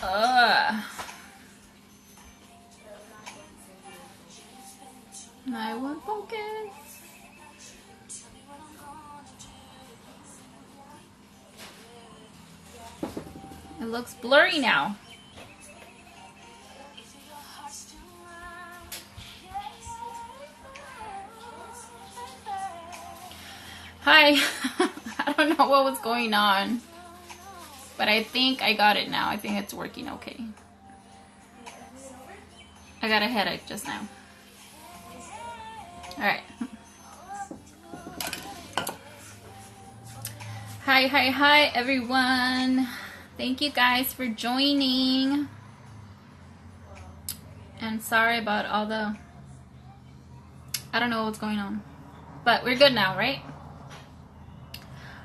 I won't focus. It looks blurry now. Hi. I don't know what was going on, but I think I got it now. I think it's working okay. I got a headache just now. All right. Hi, everyone. Thank you guys for joining. And sorry about all the... I don't know what's going on. But we're good now, right?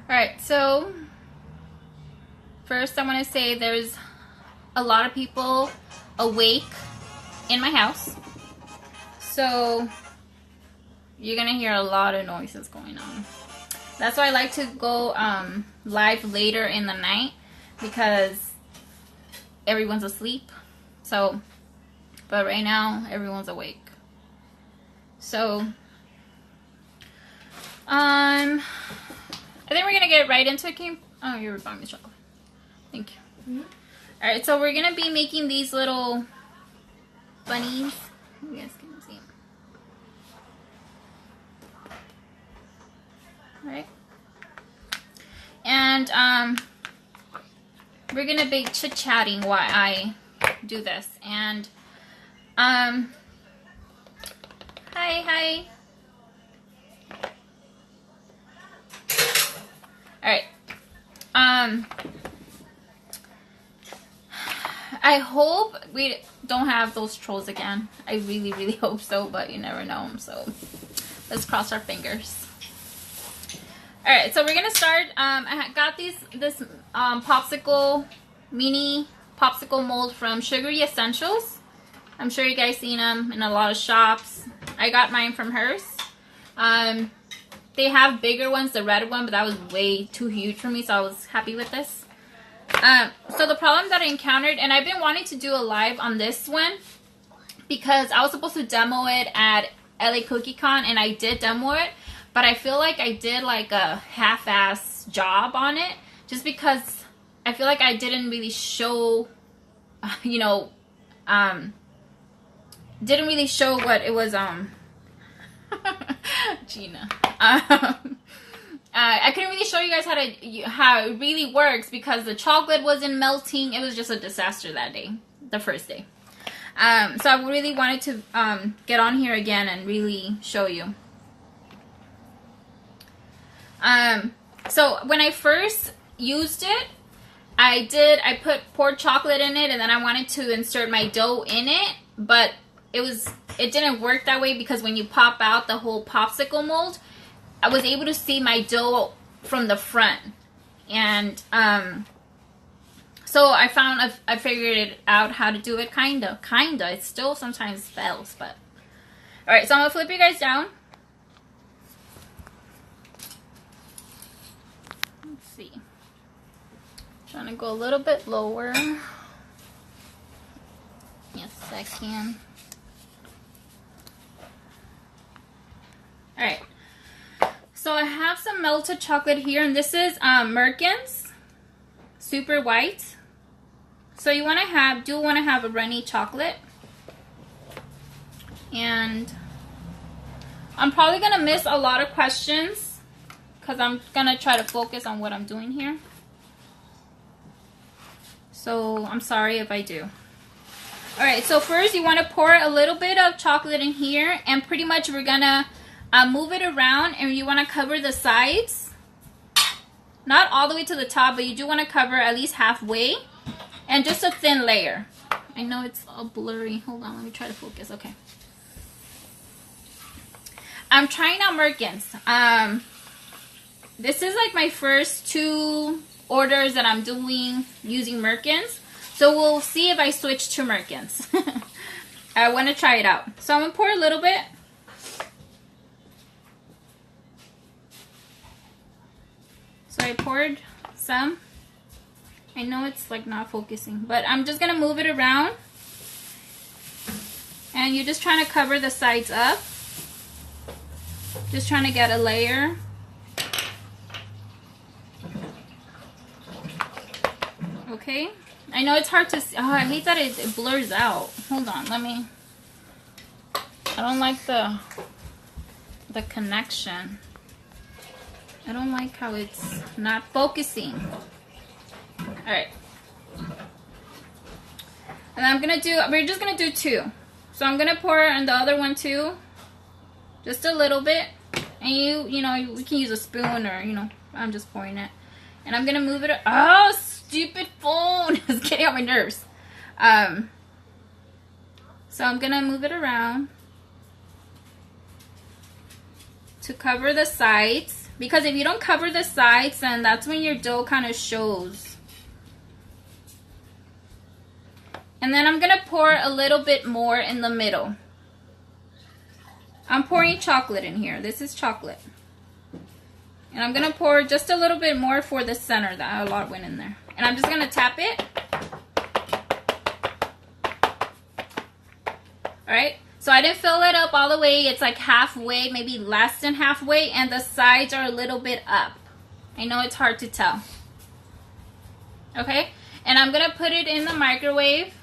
Alright, so... First, I want to say there's a lot of people awake in my house. So... You're going to hear a lot of noises going on. That's why I like to go live later in the night, because everyone's asleep. So, but right now everyone's awake. So, I think we're gonna get right into it. Oh, you're buying me chocolate. Thank you. All right, so we're gonna be making these little bunnies. You guys can see them. Right, and we're gonna be chit-chatting while I do this. And hi. All right, I hope we don't have those trolls again. I really hope so, but you never know. So let's cross our fingers. Alright, so we're gonna start. I got this popsicle, mini popsicle mold from Sugary Essentials. I'm sure you guys seen them in a lot of shops. I got mine from hers. They have bigger ones, the red one, but that was way too huge for me, so I was happy with this. So the problem that I encountered, and I've been wanting to do a live on this one, because I was supposed to demo it at LA Cookie Con, and I did demo it. But I feel like I did like a half-ass job on it, just because I feel like I didn't really show, you know, didn't really show what it was, Gina. I couldn't really show you guys how it really works, because the chocolate wasn't melting. It was just a disaster that day, the first day. So I really wanted to get on here again and really show you. So when I first used it, I poured chocolate in it, and then I wanted to insert my dough in it, but it didn't work that way, because when you pop out the whole popsicle mold, I was able to see my dough from the front. And, so I figured it out how to do it, kinda. It still sometimes fails, but. Alright, so I'm gonna flip you guys down. See, trying to go a little bit lower. Yes, I can. All right, so I have some melted chocolate here, and this is Merkin's Super White. So you want to have a runny chocolate, and I'm probably gonna miss a lot of questions, because I'm going to try to focus on what I'm doing here. So I'm sorry if I do. Alright, so first you want to pour a little bit of chocolate in here. And pretty much we're going to move it around. And you want to cover the sides. Not all the way to the top, but you do want to cover at least halfway. And just a thin layer. I know it's all blurry. Hold on, let me try to focus. Okay. I'm trying out Merkin's. This is like my first 2 orders that I'm doing using Merkin's. So we'll see if I switch to Merkin's. I want to try it out. So I'm going to pour a little bit. So I poured some. I know it's like not focusing, but I'm just gonna move it around. And you're just trying to cover the sides up. Just trying to get a layer. Okay. I know it's hard to see. Oh, I hate that it blurs out. Hold on, let me. I don't like the connection. I don't like how it's not focusing. Alright. And we're just gonna do 2. So I'm gonna pour on the other one too. Just a little bit. And we can use a spoon or, I'm just pouring it. And I'm gonna move it. Oh, stupid phone! It's getting on my nerves. So I'm gonna move it around to cover the sides. Because if you don't cover the sides, then that's when your dough kind of shows. And then I'm gonna pour a little bit more in the middle. I'm pouring chocolate in here. This is chocolate. And I'm gonna pour just a little bit more for the center. That a lot went in there. And I'm just gonna tap it. Alright, so I didn't fill it up all the way. It's like halfway, maybe less than halfway, and the sides are a little bit up. I know it's hard to tell. Okay, and I'm gonna put it in the microwave.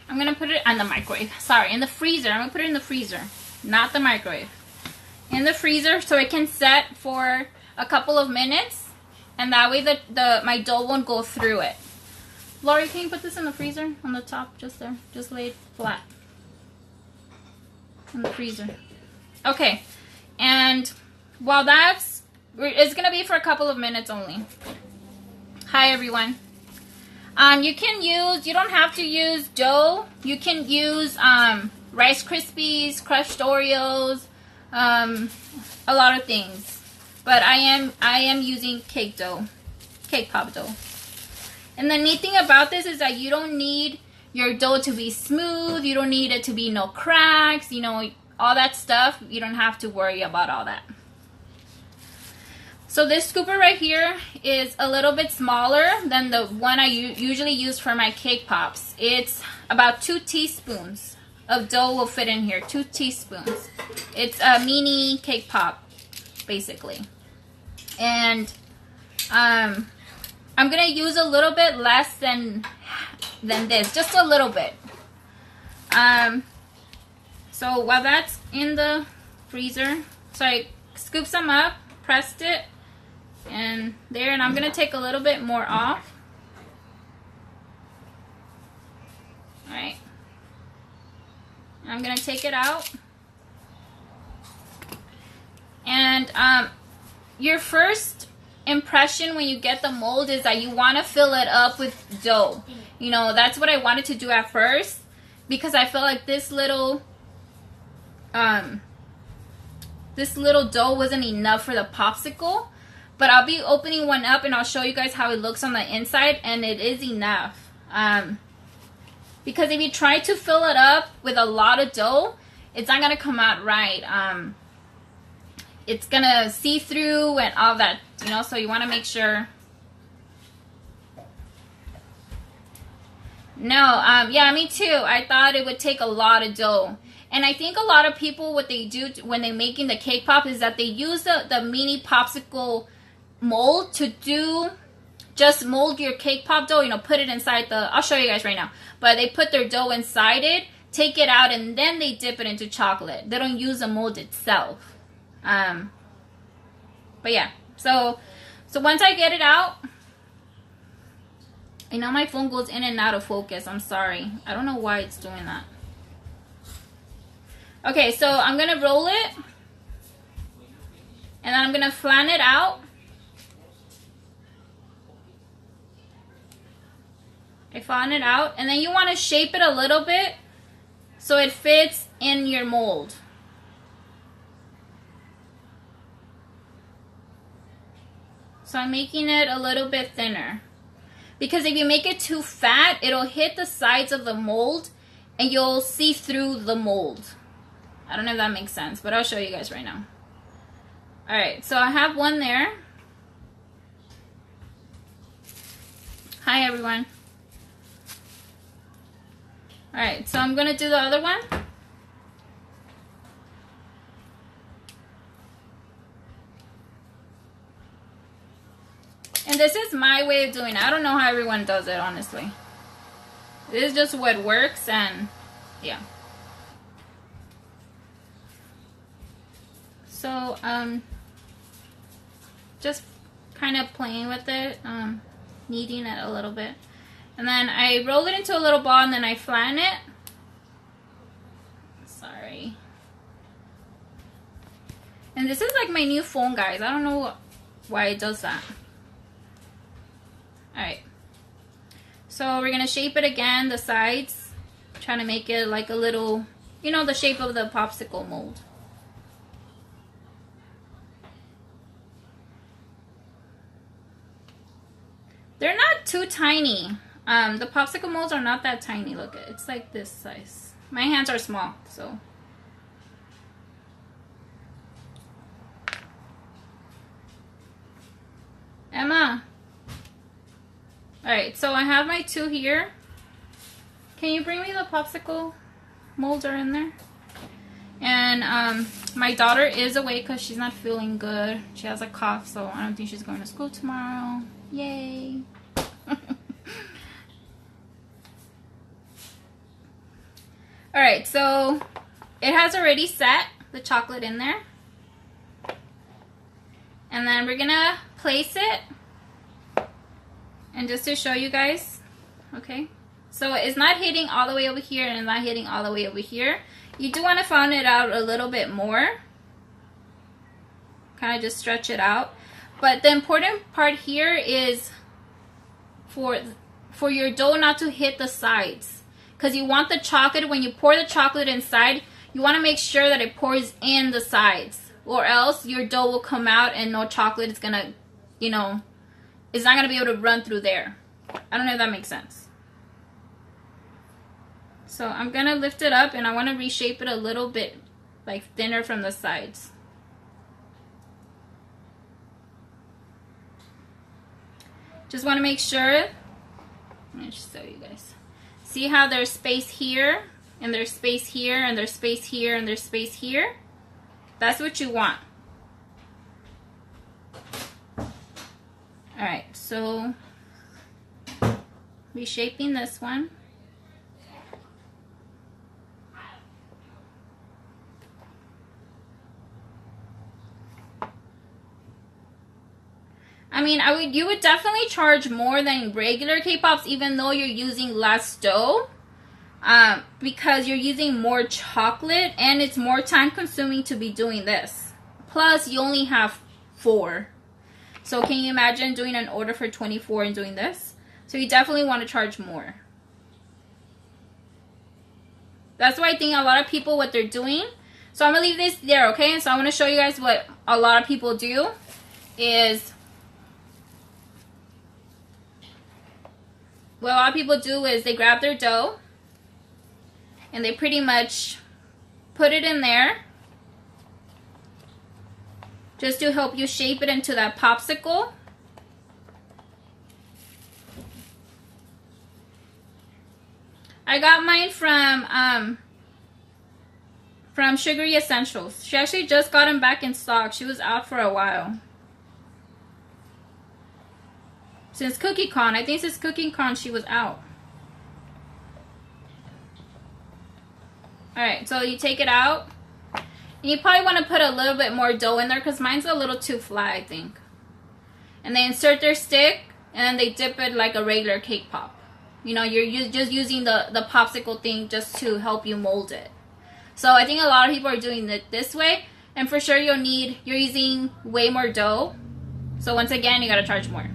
I'm gonna put it on the microwave. Sorry, in the freezer. I'm gonna put it in the freezer, not the microwave. In the freezer, so it can set for a couple of minutes, and that way my dough won't go through it. Lori, can you put this in the freezer on the top, just there, just lay it flat in the freezer. Okay, and while it's gonna be for a couple of minutes only. Hi everyone. You don't have to use dough. You can use Rice Krispies, crushed Oreos, a lot of things. But I am using cake pop dough. And the neat thing about this is that you don't need your dough to be smooth. You don't need it to be no cracks, all that stuff. You don't have to worry about all that. So this scooper right here is a little bit smaller than the one I usually use for my cake pops. It's about 2 teaspoons of dough will fit in here. 2 teaspoons. It's a mini cake pop, basically. And I'm gonna use a little bit less than this, just a little bit. So while that's in the freezer, so I scooped some up, pressed it. And I'm gonna take a little bit more off. Alright. I'm gonna take it out. And your first impression when you get the mold is that you want to fill it up with dough. That's what I wanted to do at first, because I felt like this little dough wasn't enough for the popsicle. But I'll be opening one up and I'll show you guys how it looks on the inside, and it is enough. Because if you try to fill it up with a lot of dough, it's not going to come out right. It's going to see through and all that, so you want to make sure. No, yeah, me too. I thought it would take a lot of dough. And I think a lot of people, what they do when they're making the cake pop is that they use the mini popsicle mold to just mold your cake pop dough, put it inside I'll show you guys right now, but they put their dough inside it, take it out, and then they dip it into chocolate. They don't use the mold itself. But yeah, so once I get it out, I know my phone goes in and out of focus. I'm sorry. I don't know why it's doing that. Okay, so I'm gonna roll it, and then I'm gonna flatten it out. I flatten it out, and then you want to shape it a little bit so it fits in your mold. So I'm making it a little bit thinner, because if you make it too fat, it'll hit the sides of the mold and you'll see through the mold. I don't know if that makes sense, but I'll show you guys right now. Alright, so I have one there. Hi everyone. Alright, so I'm gonna do the other one. And this is my way of doing it. I don't know how everyone does it, honestly. This is just what works, and yeah. So, just kind of playing with it, kneading it a little bit. And then I roll it into a little ball, and then I flatten it. Sorry. And this is like my new phone, guys. I don't know why it does that. Alright. So we're going to shape it again, the sides. Trying to make it like a little, you know, the shape of the popsicle mold. They're not too tiny. The popsicle molds are not that tiny. Look, it's like this size. My hands are small, so. Emma. Alright, so I have my two here. Can you bring me the popsicle molds are in there? And my daughter is awake because she's not feeling good. She has a cough, so I don't think she's going to school tomorrow. Yay. Alright, so it has already set the chocolate in there. And then we're going to place it. And just to show you guys, okay? So it's not hitting all the way over here and not hitting all the way over here. You do want to fan it out a little bit more. Kind of just stretch it out. But the important part here is for your dough not to hit the sides. Because you want the chocolate, when you pour the chocolate inside, you want to make sure that it pours in the sides. Or else your dough will come out and no chocolate is going to, you know, it's not going to be able to run through there. I don't know if that makes sense. So I'm going to lift it up and I want to reshape it a little bit like thinner from the sides. Just want to make sure. Let me just show you guys. See how there's space here and there's space here and there's space here and there's space here? That's what you want. Alright, so reshaping this one. I mean, you would definitely charge more than regular K-Pops even though you're using less dough. Because you're using more chocolate and it's more time consuming to be doing this. Plus, you only have 4. So can you imagine doing an order for 24 and doing this? So you definitely want to charge more. That's why I think a lot of people, what they're doing. So I'm going to leave this there, okay? So I want to show you guys what a lot of people do is. What a lot of people do is they grab their dough. And they pretty much put it in there. Just to help you shape it into that popsicle. I got mine from Sugary Essentials. She actually just got them back in stock. She was out for a while. Since CookieCon. I think since CookieCon she was out. Alright, so you take it out. And you probably want to put a little bit more dough in there because mine's a little too flat, I think. And they insert their stick and then they dip it like a regular cake pop. You know, you're just using the popsicle thing just to help you mold it. So I think a lot of people are doing it this way. And for sure you're using way more dough. So once again, you got to charge more.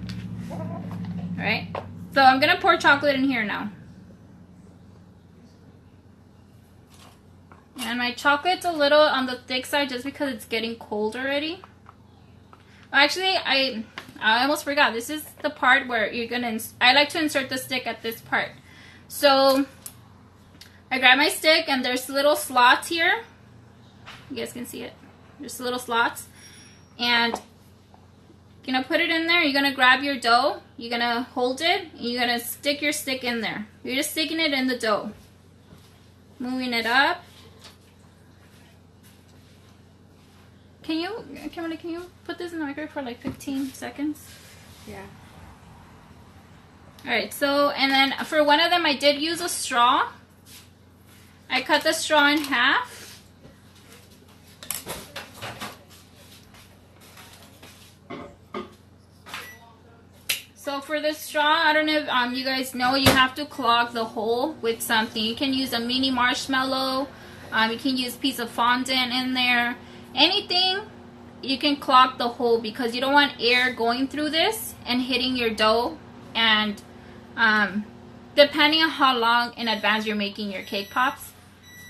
Alright, so I'm going to pour chocolate in here now. And my chocolate's a little on the thick side just because it's getting cold already. Actually, I almost forgot. This is the part where you're going to... I like to insert the stick at this part. So, I grab my stick and there's little slots here. You guys can see it. There's little slots. And You're gonna put it in there. You're gonna grab your dough. You're gonna hold it. And you're gonna stick your stick in there. You're just sticking it in the dough. Moving it up. Kimberly, can you put this in the microwave for like 15 seconds? Yeah. Alright, so, and then for one of them I did use a straw. I cut the straw in half. So for this straw, I don't know if you guys know, you have to clog the hole with something. You can use a mini marshmallow. You can use a piece of fondant in there. Anything you can clog the hole, because you don't want air going through this and hitting your dough. And depending on how long in advance you're making your cake pops,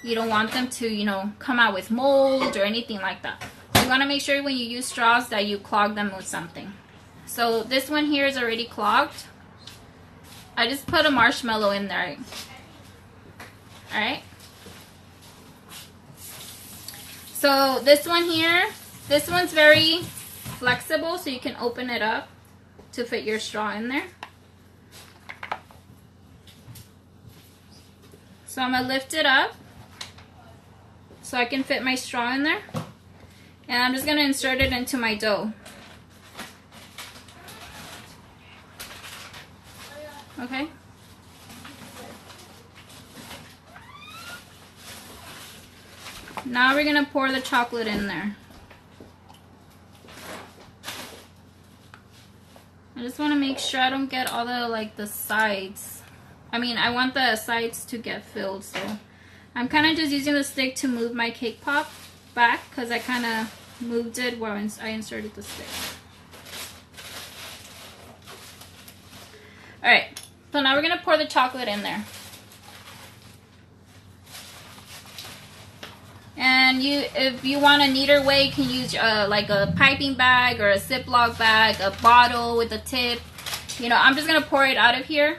you don't want them to, you know, come out with mold or anything like that. So you want to make sure when you use straws that you clog them with something. So this one here is already clogged. I just put a marshmallow in there. Alright. So this one here, this one's very flexible, so you can open it up to fit your straw in there. So I'm going to lift it up so I can fit my straw in there. And I'm just going to insert it into my dough. Okay. Now we're going to pour the chocolate in there. I just want to make sure I don't get all the sides. I mean, I want the sides to get filled, so I'm kind of just using the stick to move my cake pop back, because I kind of moved it while I inserted the stick. Alright, so now we're going to pour the chocolate in there. And if you want a neater way, you can use like a piping bag or a Ziploc bag, a bottle with a tip. You know, I'm just going to pour it out of here.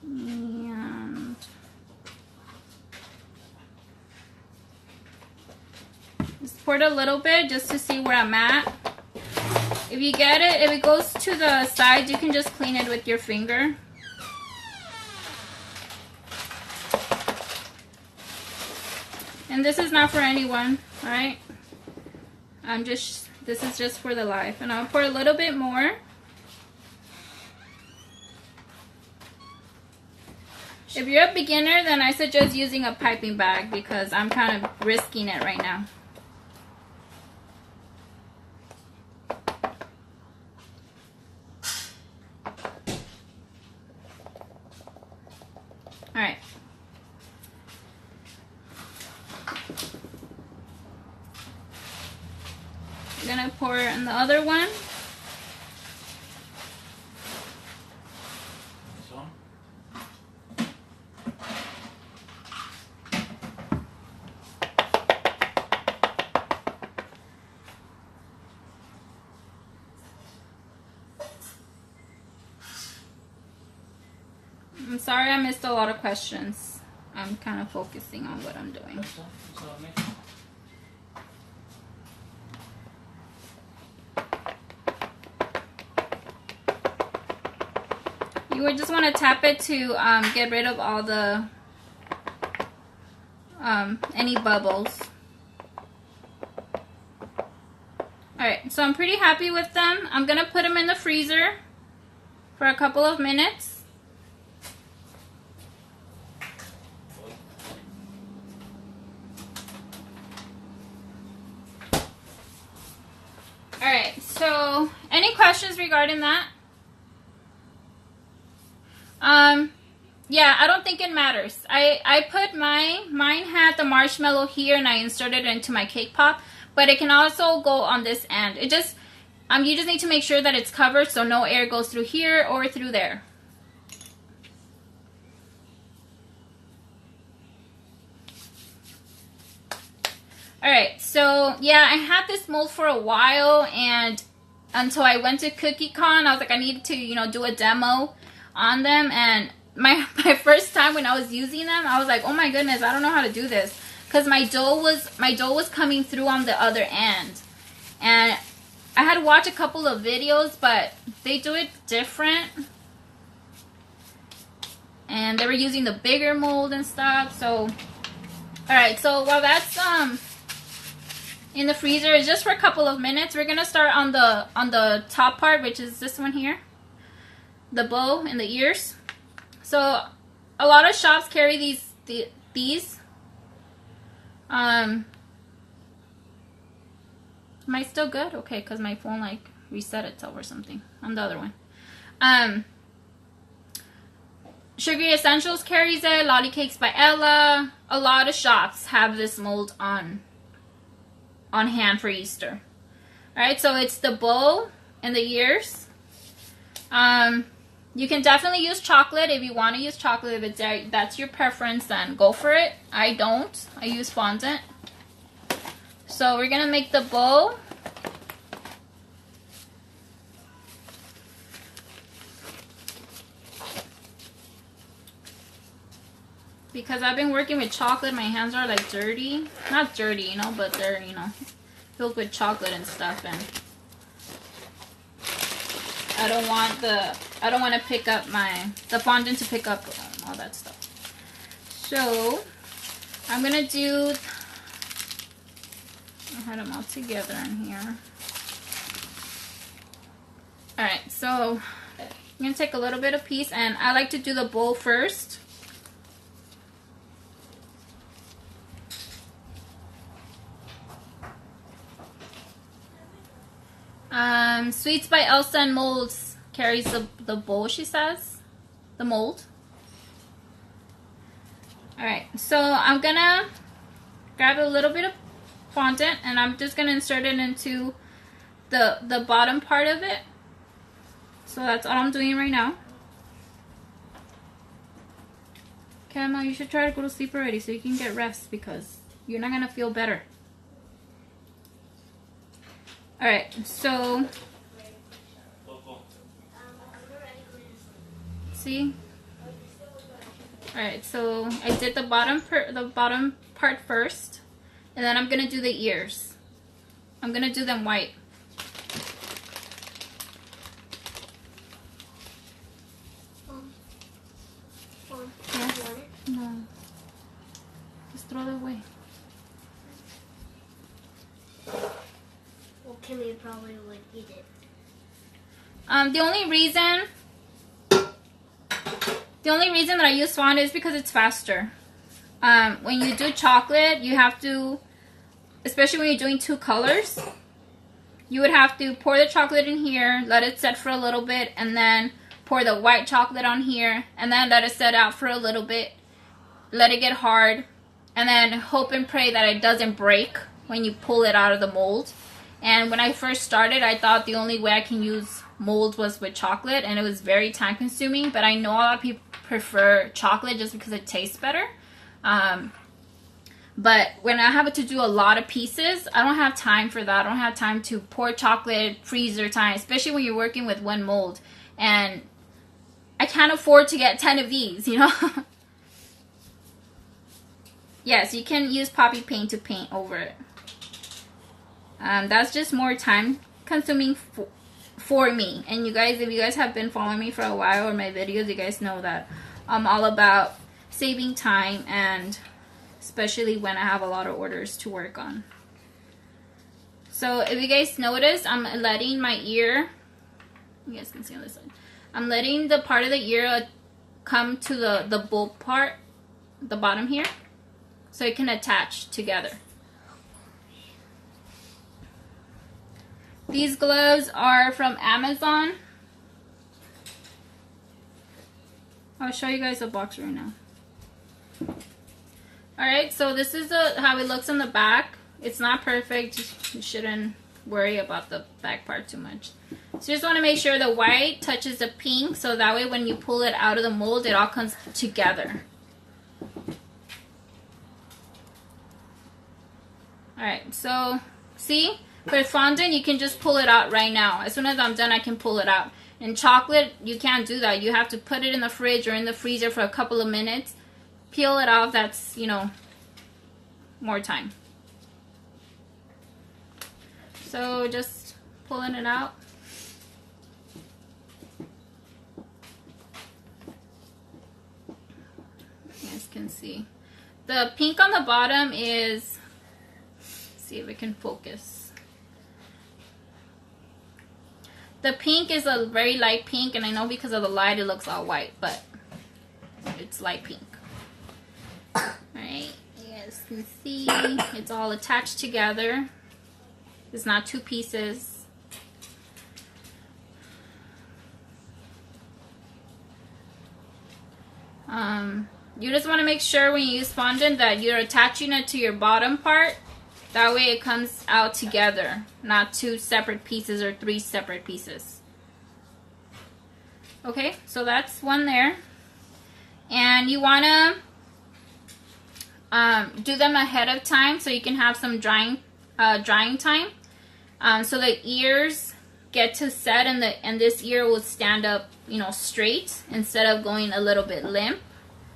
And just pour it a little bit just to see where I'm at. If you get it, if it goes to the sides, you can just clean it with your finger. And this is not for anyone, alright? This is just for the life. And I'll pour a little bit more. If you're a beginner, then I suggest using a piping bag, because I'm kind of risking it right now. Alright. I'm gonna pour in the other one. I'm sorry I missed a lot of questions. I'm kind of focusing on what I'm doing. You would just want to tap it to get rid of all the any bubbles. Alright, so I'm pretty happy with them. I'm gonna put them in the freezer for a couple of minutes. Alright, so any questions regarding that? Yeah, I don't think it matters. I put mine had the marshmallow here and I inserted it into my cake pop, but it can also go on this end. It just, you just need to make sure that it's covered so no air goes through here or through there. Alright, so yeah, I had this mold for a while, and until I went to CookieCon, I was like, I needed to, you know, do a demo on them. And my first time when I was using them, I was like, oh my goodness, I don't know how to do this. because my dough was coming through on the other end. And I had watched a couple of videos, but they do it different. And they were using the bigger mold and stuff. So, alright, so while that's in the freezer, it's just for a couple of minutes. We're gonna start on the top part, which is this one here. The bow and the ears. So a lot of shops carry these. Am I still good? Okay, because my phone like reset itself or something on the other one. Sugary Essentials carries it. Lolly Cakes by Ella. A lot of shops have this mold on hand for Easter. Alright, so it's the bow and the ears. You can definitely use chocolate if you want to use chocolate. If that's your preference, then go for it. I don't. I use fondant. So we're going to make the bow. Because I've been working with chocolate, my hands are like dirty. Not dirty, you know, but they're, you know, filled with chocolate and stuff. And I don't want to pick up the fondant to pick up all that stuff. So I'm going to do, I had them all together in here. Alright, so I'm going to take a little bit of piece, and I like to do the bowl first. Sweets by Elsa and Molds carries the bowl, she says. The mold. Alright, so I'm gonna grab a little bit of fondant and I'm just gonna insert it into the bottom part of it. So that's all I'm doing right now. Okay, Emma, you should try to go to sleep already so you can get rest, because you're not gonna feel better. Alright, so see? Alright, so I did the bottom part first, and then I'm gonna do the ears. I'm gonna do them white. Yes? No. Just throw it away. Well, Kimmy probably would eat it. The only reason that I use fondant is because it's faster. When you do chocolate, you have to, especially when you're doing two colors, you would have to pour the chocolate in here, let it set for a little bit, and then pour the white chocolate on here, and then let it set out for a little bit, let it get hard, and then hope and pray that it doesn't break when you pull it out of the mold. And when I first started, I thought the only way I can use mold was with chocolate, and it was very time consuming, but I know a lot of people prefer chocolate just because it tastes better. But when I have to do a lot of pieces, I don't have time for that. I don't have time to pour chocolate, freezer time, especially when you're working with one mold. And I can't afford to get 10 of these, you know? Yes, you can use poppy paint to paint over it. That's just more time consuming for me. And you guys, if you guys have been following me for a while or my videos, you guys know that I'm all about saving time, and especially when I have a lot of orders to work on. So if you guys notice, I'm letting my ear, you guys can see on this side, I'm letting the part of the ear come to the bowl part, the bottom here, so it can attach together. These gloves are from Amazon. I'll show you guys the box right now. Alright, so this is how it looks on the back. It's not perfect. You shouldn't worry about the back part too much. So you just want to make sure the white touches the pink, so that way when you pull it out of the mold, it all comes together. Alright, so see? For fondant, you can just pull it out right now. As soon as I'm done, I can pull it out. In chocolate, you can't do that. You have to put it in the fridge or in the freezer for a couple of minutes. Peel it off. That's, you know, more time. So just pulling it out. You guys can see. The pink on the bottom is, let's see if it can focus. The pink is a very light pink, and I know because of the light it looks all white, but it's light pink. Alright, you guys can see it's all attached together. It's not two pieces. You just want to make sure when you use fondant that you're attaching it to your bottom part. That way it comes out together, not two separate pieces or three separate pieces. Okay, so that's one there. And you want to do them ahead of time so you can have some drying time. So the ears get to set, and this ear will stand up, you know, straight instead of going a little bit limp,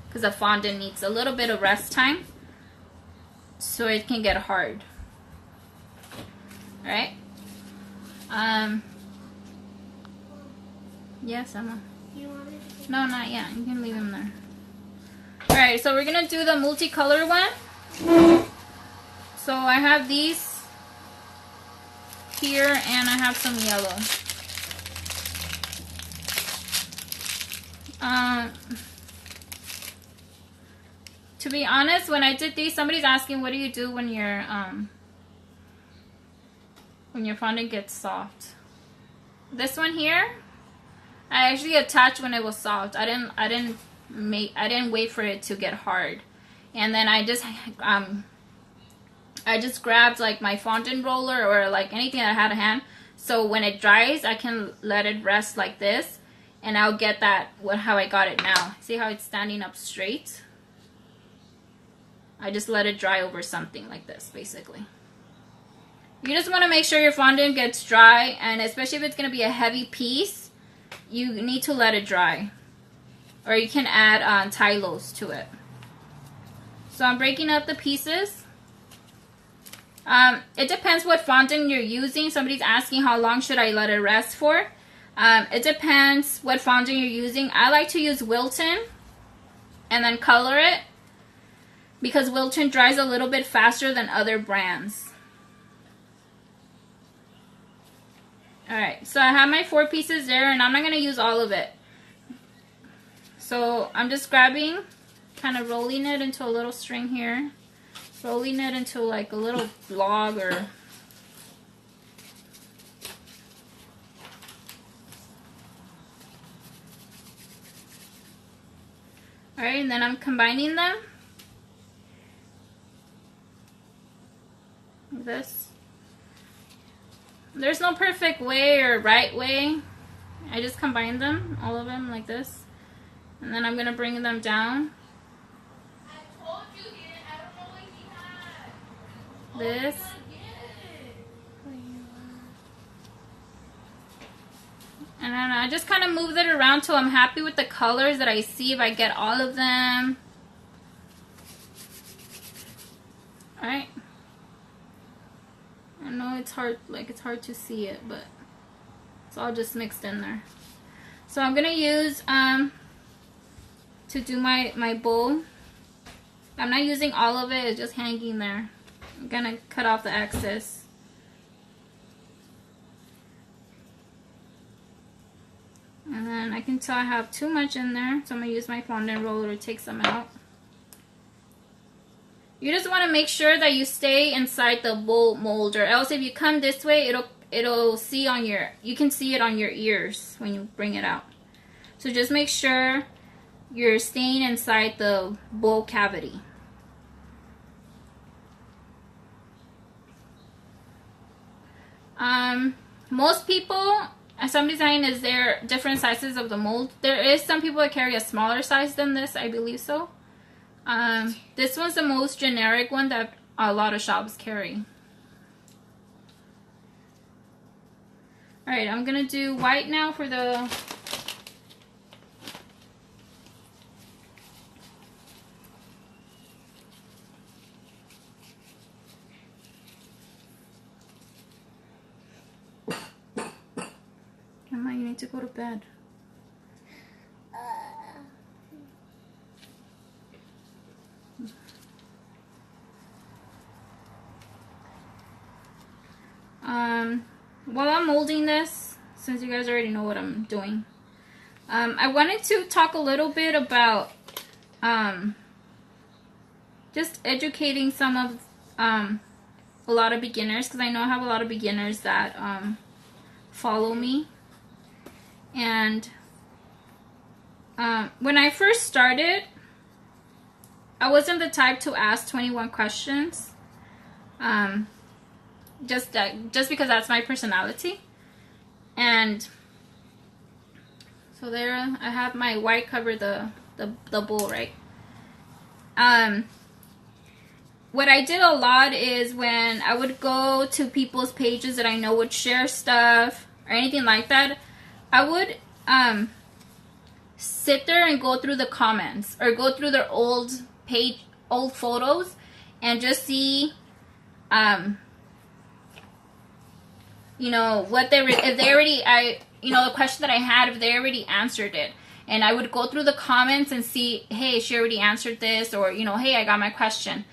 because the fondant needs a little bit of rest time so it can get hard. All right. Yes, Emma. No, not yet. You can leave them there. All right, so we're gonna do the multicolor one. So I have these here, and I have some yellow. To be honest, when I did these, somebody's asking, what do you do when your fondant gets soft? This one here, I actually attached when it was soft. I didn't wait for it to get hard, and then I just grabbed like my fondant roller or like anything that I had a hand. So when it dries, I can let it rest like this, and I'll get that how I got it now. See how it's standing up straight? I just let it dry over something like this, basically. You just want to make sure your fondant gets dry, and especially if it's going to be a heavy piece, you need to let it dry. Or you can add Tylos to it. So I'm breaking up the pieces. It depends what fondant you're using. Somebody's asking how long should I let it rest for. It depends what fondant you're using. I like to use Wilton and then color it, because Wilton dries a little bit faster than other brands. Alright, so I have my 4 pieces there, and I'm not going to use all of it. So I'm just grabbing, kind of rolling it into a little string here. Rolling it into like a little log or... Alright, and then I'm combining them. Like this. There's no perfect way or right way. I just combine them, all of them, like this. And then I'm going to bring them down. I told you, I don't know what he had. This. And then I just kind of move it around till I'm happy with the colors that I see, if I get all of them. Alright. I know it's hard, like it's hard to see it, but it's all just mixed in there. So I'm gonna use to do my bowl. I'm not using all of it, it's just hanging there. I'm gonna cut off the excess. And then I can tell I have too much in there, so I'm gonna use my fondant roller to take some out. You just want to make sure that you stay inside the bowl molder. Else, if you come this way, it'll see on your, you can see it on your ears when you bring it out. So just make sure you're staying inside the bowl cavity. Most people, somebody's saying, is there different sizes of the mold? There is some people that carry a smaller size than this, I believe so. This one's the most generic one that a lot of shops carry. Alright, I'm gonna do white now for the... need to go to bed. While I'm molding this, since you guys already know what I'm doing, I wanted to talk a little bit about just educating some of a lot of beginners, because I know I have a lot of beginners that follow me. And when I first started, I wasn't the type to ask 21 questions. Just because that's my personality. And so there I have my white cover, the bowl, right? What I did a lot is when I would go to people's pages that I know would share stuff or anything like that, I would sit there and go through the comments or go through their old photos and just see you know, what if they already, the question that I had, if they already answered it. And I would go through the comments and see, hey, she already answered this, or, you know, hey, I got my question.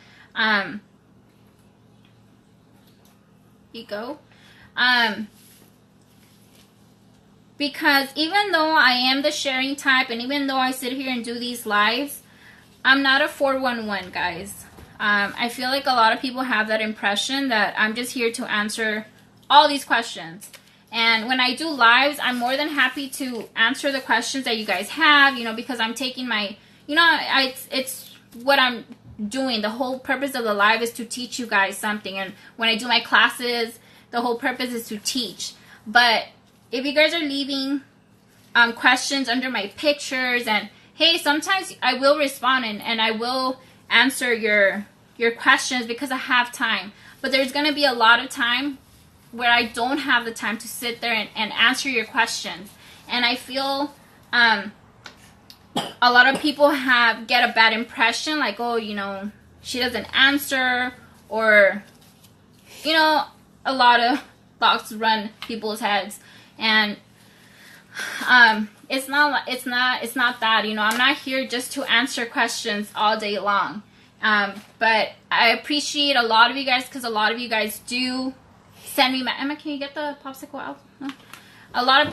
Because even though I am the sharing type, and even though I sit here and do these lives, I'm not a 411, guys. I feel like a lot of people have that impression that I'm just here to answer all these questions. And when I do lives, I'm more than happy to answer the questions that you guys have, you know, because I'm taking my, you know, it's what I'm doing. The whole purpose of the live is to teach you guys something. And when I do my classes, the whole purpose is to teach. But if you guys are leaving questions under my pictures, and hey, sometimes I will respond and I will answer your questions because I have time. But there's going to be a lot of time where I don't have the time to sit there and answer your questions. And I feel a lot of people get a bad impression, like, oh, you know, she doesn't answer, or, you know, a lot of thoughts run people's heads. And it's not that, you know, I'm not here just to answer questions all day long. But I appreciate a lot of you guys, because a lot of you guys do send me. Emma, can you get the popsicle out? No? A lot of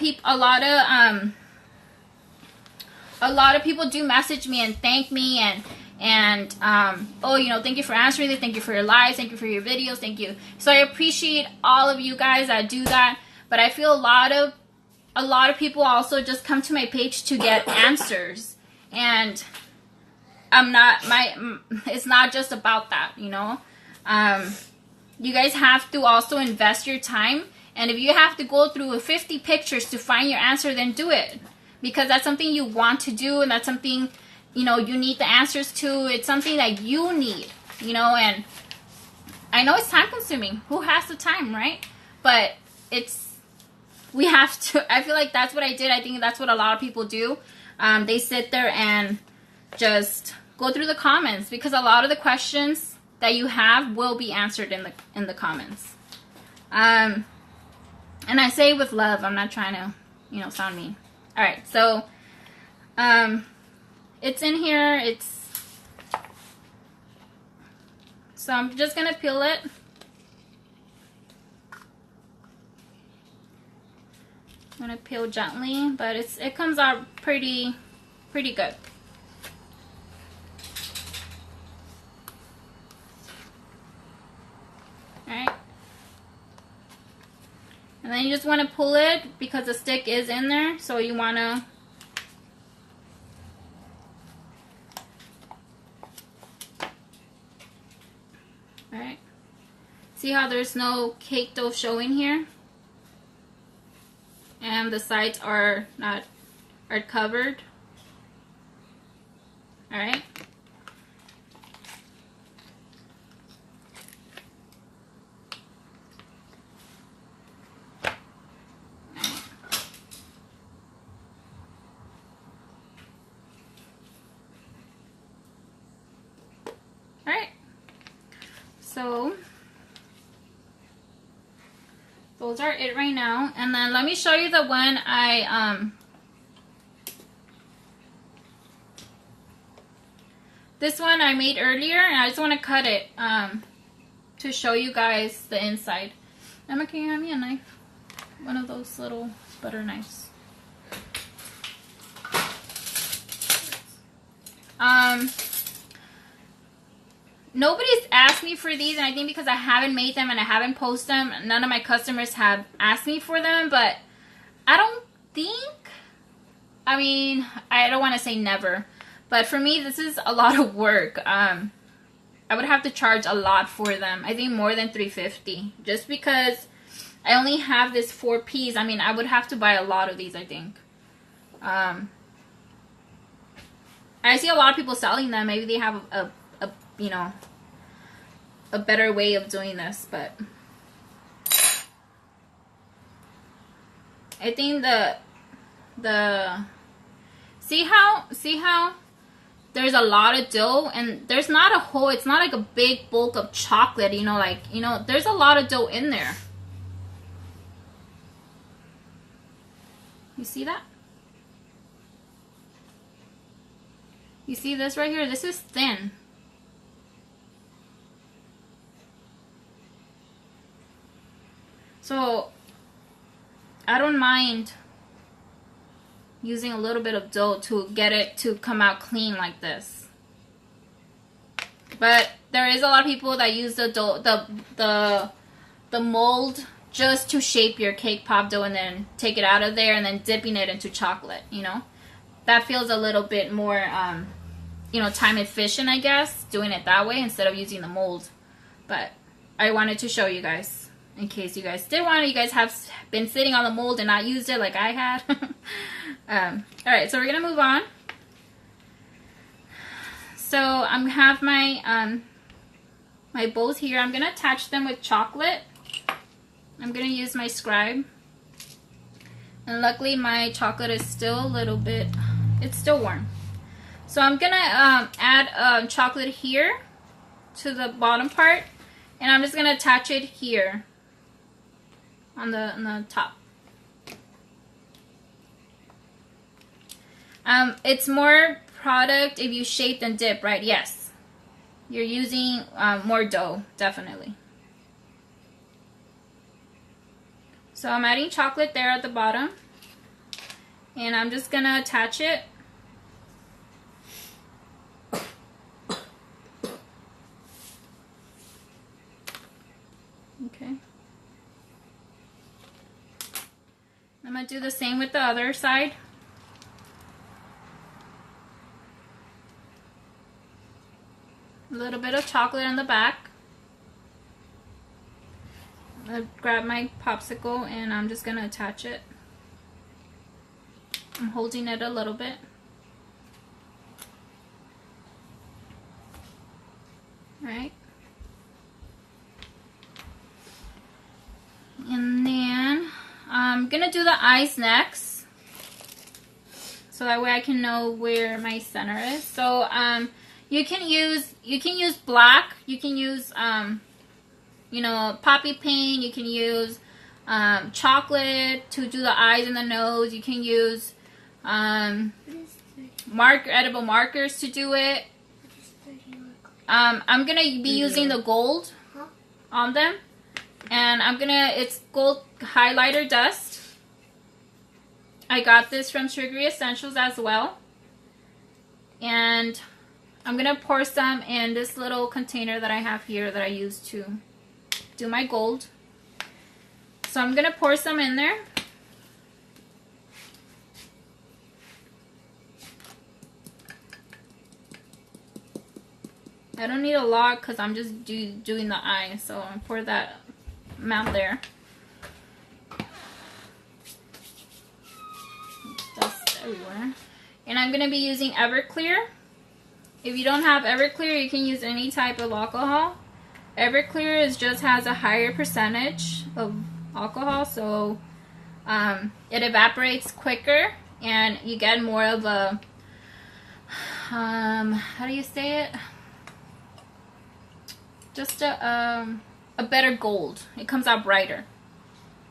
people do message me and thank me and oh, you know, thank you for answering this, thank you for your lives, thank you for your videos, thank you. So I appreciate all of you guys that do that. But I feel a lot of people also just come to my page to get answers, and it's not just about that, you know. You guys have to also invest your time, and if you have to go through 50 pictures to find your answer, then do it, because that's something you want to do, and that's something, you know, you need the answers to. It's something that you need, you know. And I know it's time consuming. Who has the time, right? But we have to. I feel like that's what I did. I think that's what a lot of people do. They sit there and just go through the comments, because a lot of the questions that you have will be answered in the comments. And I say with love. I'm not trying to, you know, sound mean. All right, so it's in here. So I'm just gonna peel it. I'm gonna peel gently, but it comes out pretty good. Alright. And then you just want to pull it, because the stick is in there, so you want to alright. See how there's no cake dough showing here? And the sides are covered. Alright. So those are it right now. And then let me show you the one this one I made earlier, and I just want to cut it to show you guys the inside. Emma, can you hand me a knife? One of those little butter knives. Nobody's asked me for these, and I think because I haven't made them and I haven't posted them, none of my customers have asked me for them, but I don't think, I mean, I don't want to say never, but for me, this is a lot of work. I would have to charge a lot for them. I think more than $3.50, just because I only have this 4-piece. I mean, I would have to buy a lot of these, I think. I see a lot of people selling them. Maybe they have a you know, a better way of doing this, but I think the see how there's a lot of dough and there's not a whole, it's not like a big bulk of chocolate, you know, like, you know, there's a lot of dough in there. You see that? You see this right here? This is thin. So I don't mind using a little bit of dough to get it to come out clean like this. But there is a lot of people that use the dough, the mold just to shape your cake pop dough and then take it out of there and then dipping it into chocolate, you know. That feels a little bit more, you know, time efficient, I guess, doing it that way instead of using the mold. But I wanted to show you guys. In case you guys did want it, you guys have been sitting on the mold and not used it like I had. Alright, so we're going to move on. So I have my my bowls here. I'm going to attach them with chocolate. I'm going to use my scribe. And luckily my chocolate is still a little bit, it's still warm. So I'm going to add chocolate here to the bottom part. And I'm just going to attach it here. On the top. It's more product if you shape and dip, right? Yes. You're using more dough, definitely. So I'm adding chocolate there at the bottom. And I'm just gonna attach it. Okay. I'm going to do the same with the other side. A little bit of chocolate on the back. I'll grab my popsicle and I'm just going to attach it. I'm holding it a little bit. Right. And then I'm gonna do the eyes next, so that way I can know where my center is. So you can use black, you can use you know, poppy paint, you can use chocolate to do the eyes and the nose, you can use edible markers to do it. I'm gonna be using the gold on them. And it's gold highlighter dust. I got this from Sugary Essentials as well. And I'm going to pour some in this little container that I have here that I use to do my gold. So I'm going to pour some in there. I don't need a lot because I'm just doing the eye. So I'll pour that amount there. Dust everywhere. And I'm going to be using Everclear. If you don't have Everclear, you can use any type of alcohol. Everclear just has a higher percentage of alcohol, so it evaporates quicker and you get more of a, how do you say it? Just a better gold. It comes out brighter.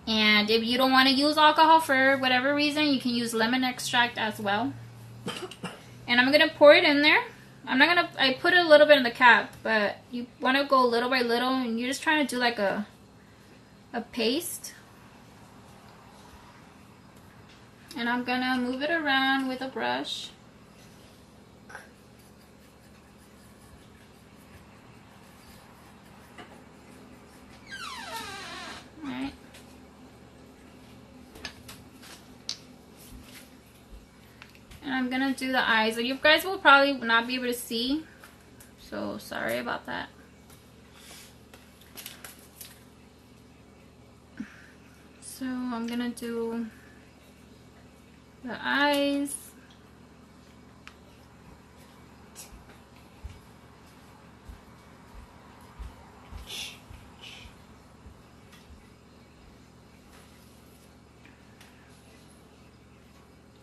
And if you don't want to use alcohol for whatever reason, you can use lemon extract as well. And I'm going to pour it in there. I'm not going to, I put a little bit in the cap, but you want to go little by little, and you're just trying to do like a paste. And I'm going to move it around with a brush. Alright. And I'm gonna do the eyes. You guys will probably not be able to see, so sorry about that. So I'm gonna do the eyes.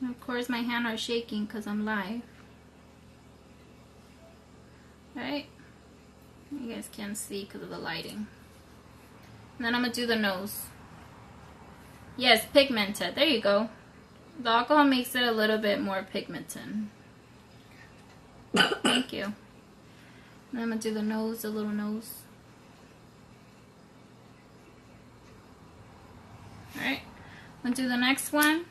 And of course my hands are shaking because I'm live. Right? You guys can't see because of the lighting. And then I'm going to do the nose. Yes, pigmented. There you go. The alcohol makes it a little bit more pigmented. Thank you. Then I'm going to do the nose, the little nose. Alright. I'm going to do the next one.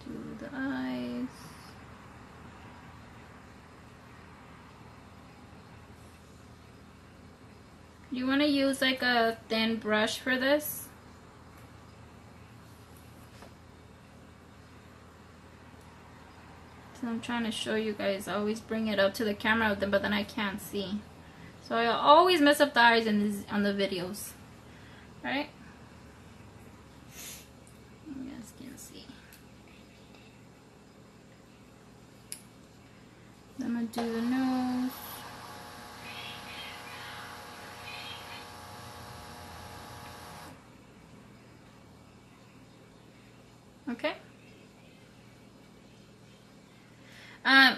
Do the eyes. You want to use like a thin brush for this. So I'm trying to show you guys. I always bring it up to the camera, but then I can't see. So I always mess up the eyes on the videos. Right? You guys can see. I'm going to do the nose. Okay.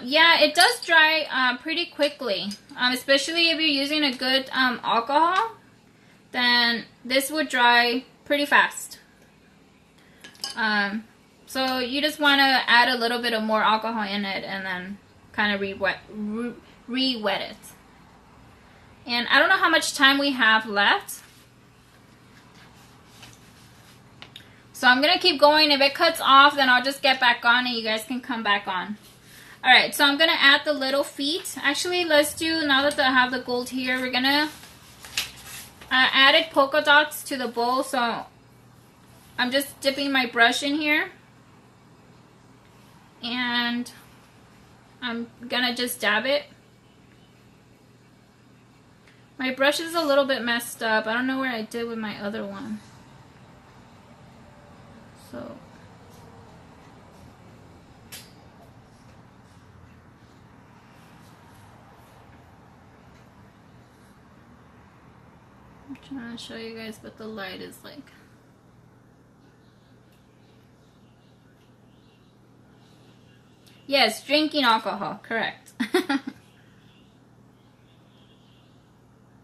Yeah, it does dry pretty quickly. Especially if you're using a good alcohol, then this would dry pretty fast. So you just want to add a little bit of more alcohol in it and then kind of re-wet it. And I don't know how much time we have left. So I'm going to keep going. If it cuts off, then I'll just get back on and you guys can come back on. Alright, so I'm going to add the little feet. Actually, let's do, now that I have the gold here, we're going to add polka dots to the bowl. So I'm just dipping my brush in here. And I'm going to just dab it. My brush is a little bit messed up. I don't know where I did with my other one. So I'm trying to show you guys what the light is like. Yes, drinking alcohol, correct.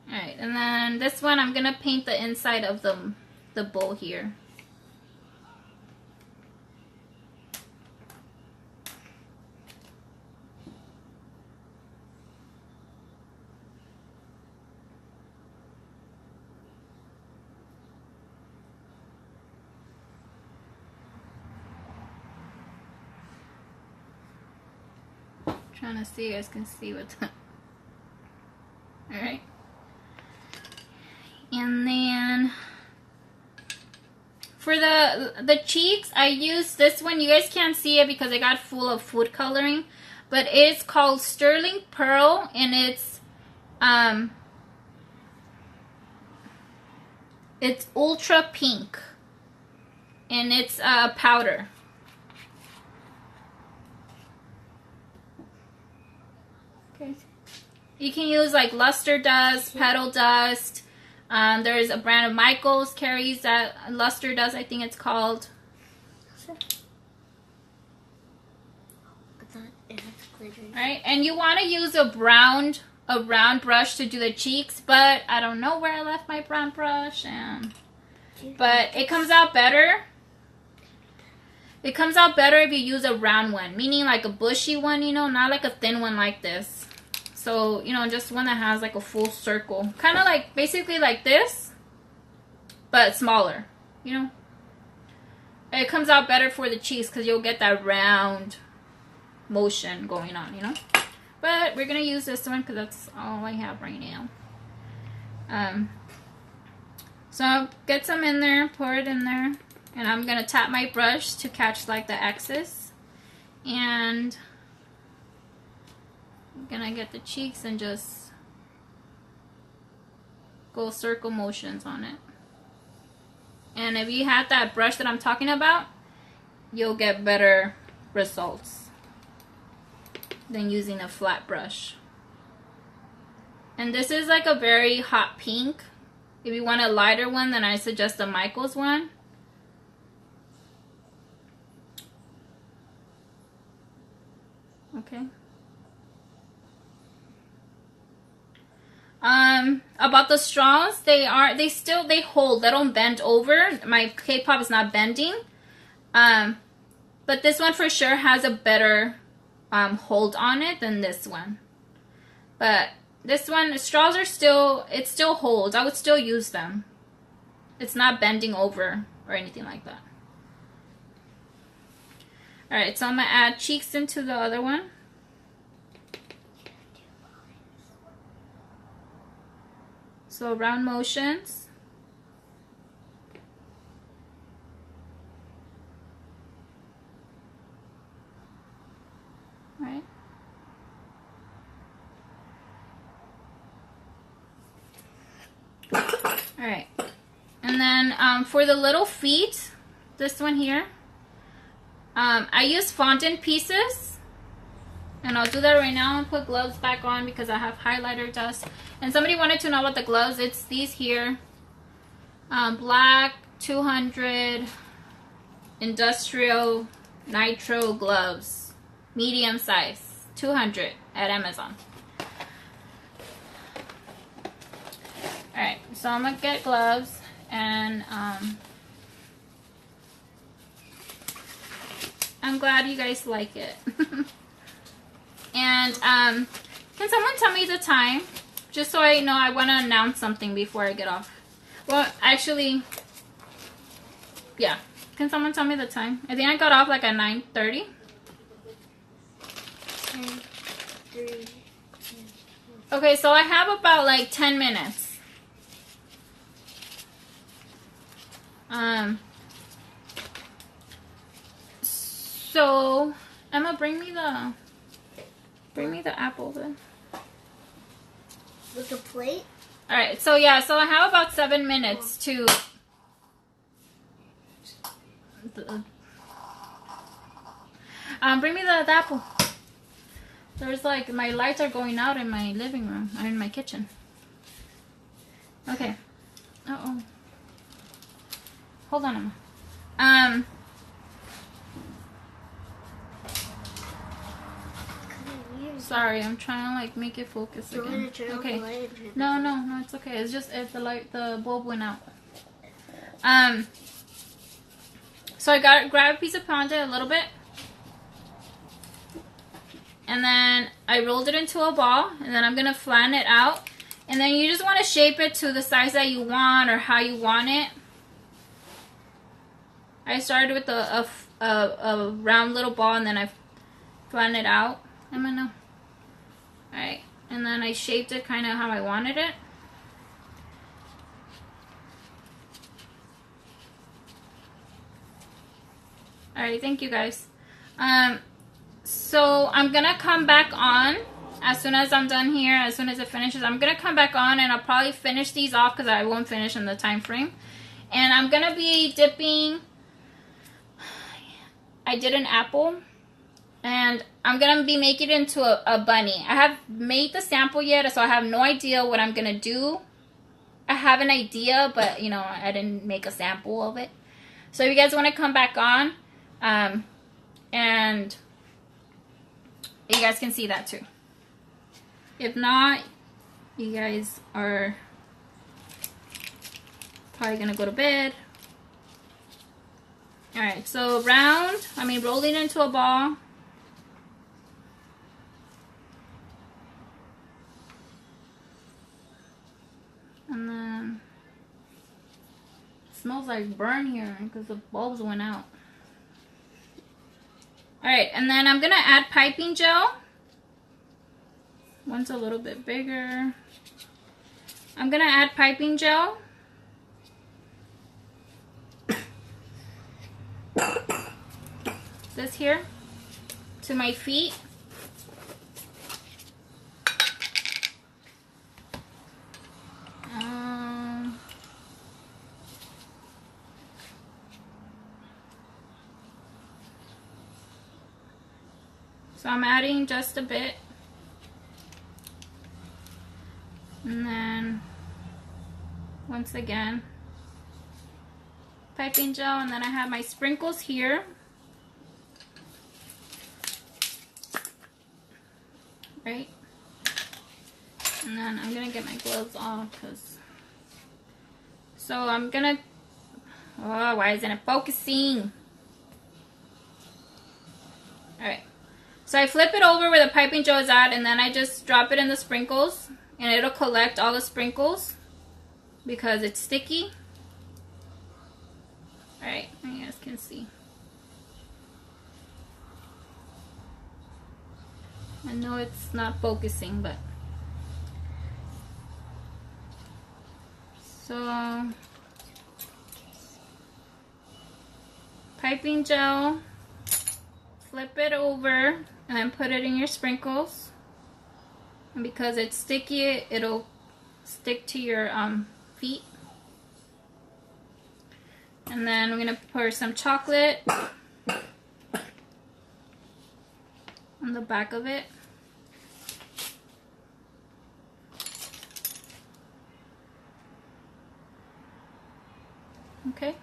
Alright, and then this one I'm gonna paint the inside of the bowl here. Trying to see, you guys can see what the... Alright. And then for the cheeks, I use this one. You guys can't see it because it got full of food coloring, but it's called Sterling Pearl, and it's ultra pink, and it's powder. Okay. You can use like luster dust, petal dust. There's a brand of Michaels carries that luster dust, I think it's called. But that, Alright, and you want to use a round brush to do the cheeks, but I don't know where I left my brown brush, but it comes out better. It comes out better if you use a round one, meaning like a bushy one, you know, not like a thin one like this. So, you know, just one that has like a full circle. Kind of like, basically like this, but smaller, you know. It comes out better for the cheeks because you'll get that round motion going on, you know. But we're going to use this one because that's all I have right now. So I'll get some in there, pour it in there. And I'm going to tap my brush to catch like the excess. And I'm going to get the cheeks and just go circle motions on it. And if you have that brush that I'm talking about, you'll get better results than using a flat brush. And this is like a very hot pink. If you want a lighter one, then I suggest the Michaels one. Okay. About the straws, they hold. They don't bend over. My K-pop is not bending. But this one for sure has a better hold on it than this one. But this one, straws are still, it still holds. I would still use them. It's not bending over or anything like that. Alright, so I'm going to add cheeks into the other one. So round motions. Right. Alright. And then for the little feet, this one here, I use fondant pieces. And I'll do that right now and put gloves back on because I have highlighter dust. And somebody wanted to know about the gloves. It's these here. Black 200 industrial nitro gloves. Medium size. 200 at Amazon. Alright, so I'm going to get gloves. And I'm glad you guys like it. And can someone tell me the time? Just so I know, I want to announce something before I get off. Well, actually, yeah. Can someone tell me the time? I think I got off like at 9:30. 3. Okay, so I have about like 10 minutes. So Emma, bring me the apple then. With a plate? Alright, so yeah, so I have about 7 minutes to... bring me the apple. There's like, my lights are going out in my living room, in my kitchen. Okay. Uh-oh. Hold on, Emma. Sorry, I'm trying to like make it focus again. Okay. No, it's okay. It's just if the bulb went out. So I grab a piece of fondant a little bit, and then I rolled it into a ball, and then I'm gonna flatten it out, and then you just want to shape it to the size that you want or how you want it. I started with a round little ball, and then I flattened it out. I'm gonna know. Alright, and then I shaped it kind of how I wanted it. Alright, thank you guys. So I'm gonna come back on as soon as I'm done here, as soon as it finishes. I'm gonna come back on and I'll probably finish these off because I won't finish in the time frame. And I'm gonna be dipping, I did an apple. And I'm going to be making it into a bunny. I have made the sample yet, so I have no idea what I'm going to do. I have an idea, but, you know, I didn't make a sample of it. So if you guys want to come back on, and You guys can see that too. If not, you guys are probably gonna go to bed. Alright, so roll it into a ball. And then it smells like burn here because the bulbs went out. Alright, and then I'm gonna add piping gel. One's a little bit bigger. I'm gonna add piping gel. This here to my feet. So I'm adding just a bit. And then once again, piping gel, and then I have my sprinkles here. Right? And then I'm gonna get my gloves off because oh, why isn't it focusing? Alright. So I flip it over where the piping gel is at, and then I just drop it in the sprinkles, and it'll collect all the sprinkles because it's sticky. Alright, you guys can see. I know it's not focusing, but so piping gel, flip it over, and then put it in your sprinkles. And because it's sticky, it'll stick to your feet. And then we're gonna pour some chocolate on the back of it. Okay.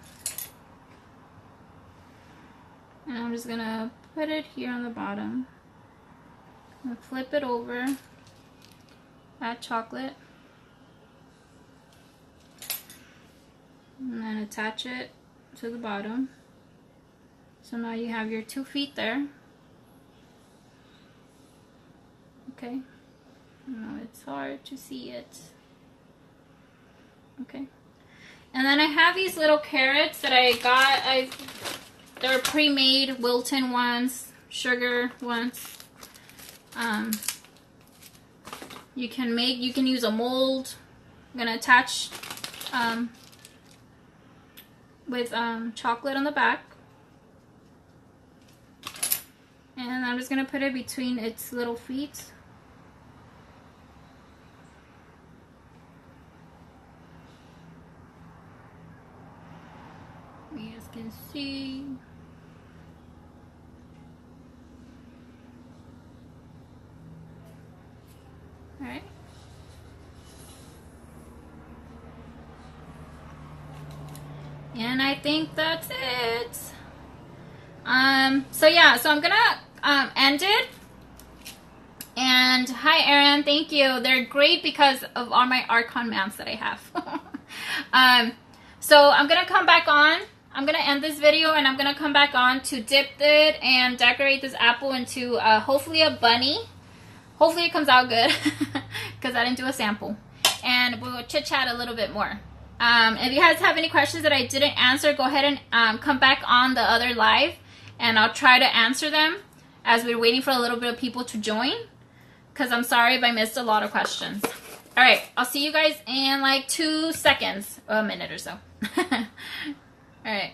And I'm just gonna put it here on the bottom. I'm gonna flip it over, add chocolate, and then attach it to the bottom. So now you have your 2 feet there. Okay. I know it's hard to see it. Okay. And then I have these little carrots that I got. They're pre-made Wilton ones, sugar ones. You can use a mold. I'm gonna attach with chocolate on the back. And I'm just gonna put it between its little feet. You guys can see. Alright. And I think that's it. So yeah, so I'm gonna end it. And hi Erin, thank you. They're great because of all my Archon mounts that I have. So I'm gonna come back on. I'm gonna end this video and I'm gonna come back on to dip it and decorate this apple into hopefully a bunny. Hopefully it comes out good because I didn't do a sample. And we'll chit chat a little bit more. If you guys have any questions that I didn't answer, go ahead and come back on the other live and I'll try to answer them as we're waiting for a little bit of people to join, because I'm sorry if I missed a lot of questions. Alright, I'll see you guys in like 2 seconds, or a minute or so. Alright.